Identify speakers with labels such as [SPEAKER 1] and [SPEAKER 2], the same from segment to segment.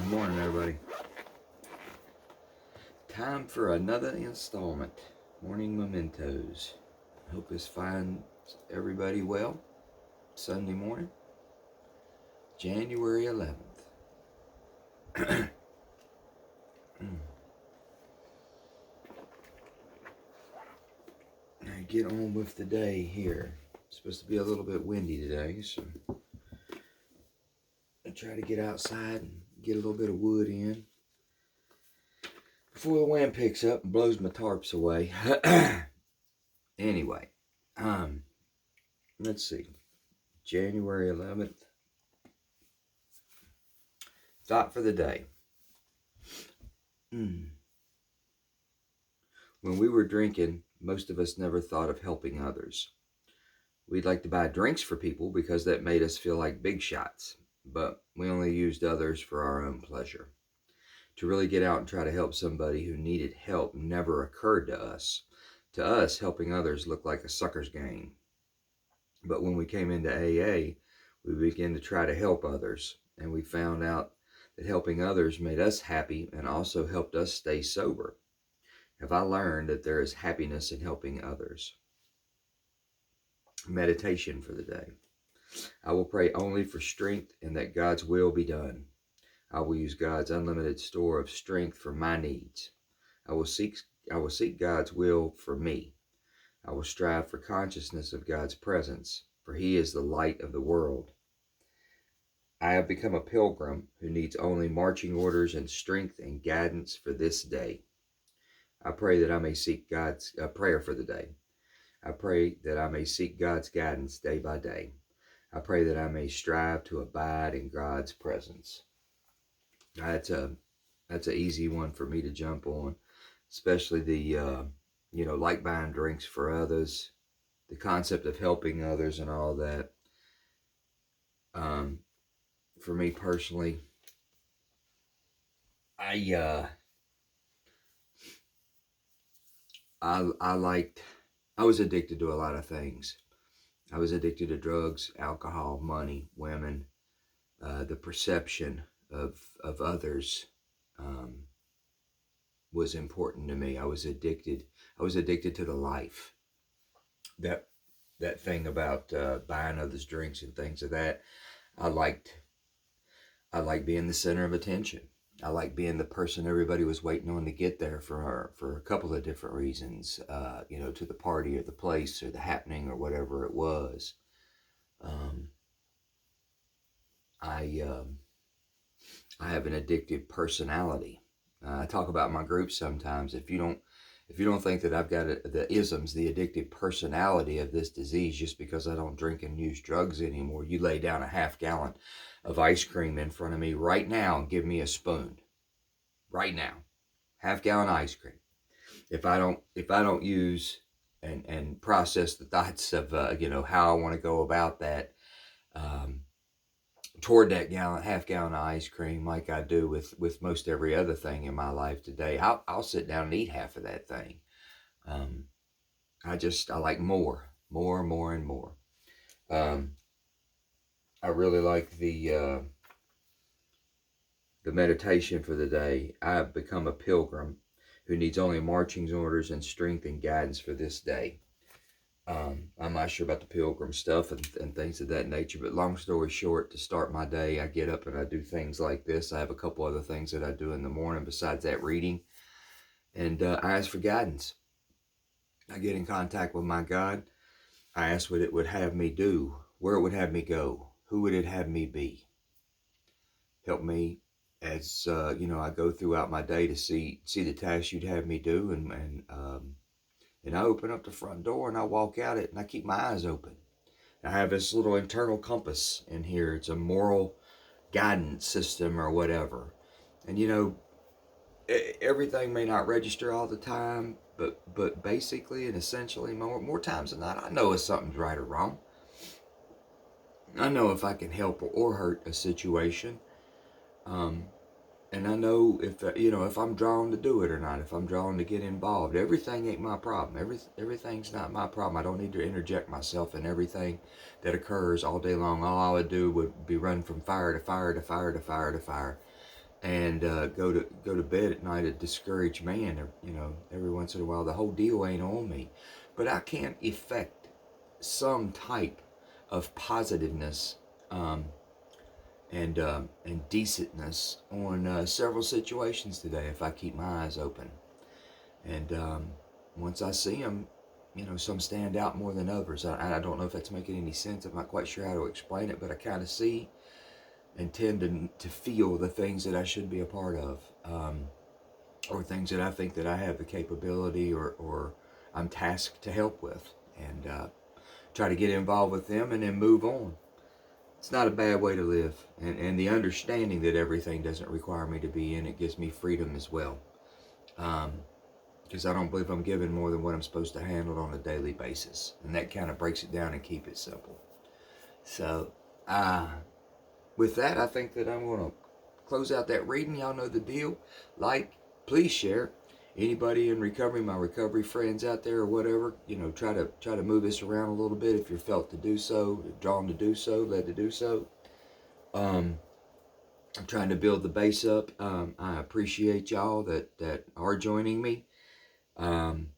[SPEAKER 1] Good morning, everybody. Time for another installment. Morning Mementos. Hope this finds everybody well. Sunday morning, January 11th. I get on with the day here. It's supposed to be a little bit windy today, so I try to get outside and get a little bit of wood in before the wind picks up and blows my tarps away. Anyway, let's see. January 11th. Thought for the day. When we were drinking, most of us never thought of helping others. We'd like to buy drinks for people because that made us feel like big shots, but we only used others for our own pleasure. To really get out and try to help somebody who needed help never occurred to us. To us, helping others looked like a sucker's game. But when we came into AA, we began to try to help others, and we found out that helping others made us happy and also helped us stay sober. Have I learned that there is happiness in helping others? Meditation for the day. I will pray only for strength and that God's will be done. I will use God's unlimited store of strength for my needs. I will seek God's will for me. I will strive for consciousness of God's presence, for He is the light of the world. I have become a pilgrim who needs only marching orders and strength and guidance for this day. I pray that I may seek God's prayer for the day. I pray that I may seek God's guidance day by day. I pray that I may strive to abide in God's presence. That's an easy one for me to jump on, especially the like buying drinks for others, the concept of helping others and all that. For me personally, I was addicted to a lot of things. I was addicted to drugs, alcohol, money, women, the perception of others was important to me. I was addicted to the life. That thing about buying others drinks and things of that. I liked being the center of attention. I liked being the person everybody was waiting on to get there for a couple of different reasons. To the party or the place or the happening or whatever it was. I have an addictive personality. I talk about my group sometimes. If you don't think that I've got the isms, the addictive personality of this disease, just because I don't drink and use drugs anymore, you lay down a half gallon of ice cream in front of me right now and give me a spoon. Right now, half gallon ice cream. If I don't use and process the thoughts of how I want to go about that. Toward that half gallon of ice cream, like I do with most every other thing in my life today, I'll sit down and eat half of that thing. I like more and more. I really like the meditation for the day. I have become a pilgrim who needs only marching orders and strength and guidance for this day. I'm not sure about the pilgrim stuff and things of that nature, but long story short, to start my day, I get up and I do things like this. I have a couple other things that I do in the morning besides that reading, and I ask for guidance. I get in contact with my God. I ask what it would have me do, where it would have me go, who would it have me be. Help me as I go throughout my day to see the tasks you'd have me do, and I open up the front door and I walk out it and I keep my eyes open. I have this little internal compass in here. It's a moral guidance system or whatever. And everything may not register all the time, but basically and essentially more times than not, I know if something's right or wrong. I know if I can help or hurt a situation. And I know if I'm drawn to do it or not, if I'm drawn to get involved. Everything ain't my problem. Everything's not my problem. I don't need to interject myself in everything that occurs all day long. All I would do would be run from fire to fire to fire to fire to fire. and go to bed at night a discouraged man. You know, every once in a while, the whole deal ain't on me, but I can effect some type of positiveness um, and decentness on several situations today if I keep my eyes open. And once I see them, you know, some stand out more than others. I don't know if that's making any sense. I'm not quite sure how to explain it, but I kind of see and tend to feel the things that I should be a part of, or things that I think that I have the capability or I'm tasked to help with, and try to get involved with them and then move on. It's not a bad way to live, and the understanding that everything doesn't require me to be in it gives me freedom as well. Because I don't believe I'm given more than what I'm supposed to handle on a daily basis, and that kind of breaks it down and keep it simple. So, with that, I think that I'm going to close out that reading. Y'all know the deal. Like, please share. Anybody in recovery, my recovery friends out there or whatever, you know, try to move this around a little bit if you're felt to do so, drawn to do so, led to do so. I'm trying to build the base up. I appreciate y'all that are joining me. Again,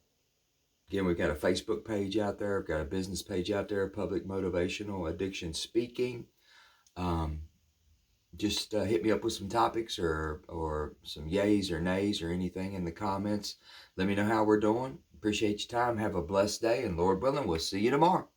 [SPEAKER 1] we've got a Facebook page out there. I've got a business page out there, Public Motivational Addiction Speaking. Um, just hit me up with some topics or some yays or nays or anything in the comments. Let me know how we're doing. Appreciate your time. Have a blessed day, and Lord willing, we'll see you tomorrow.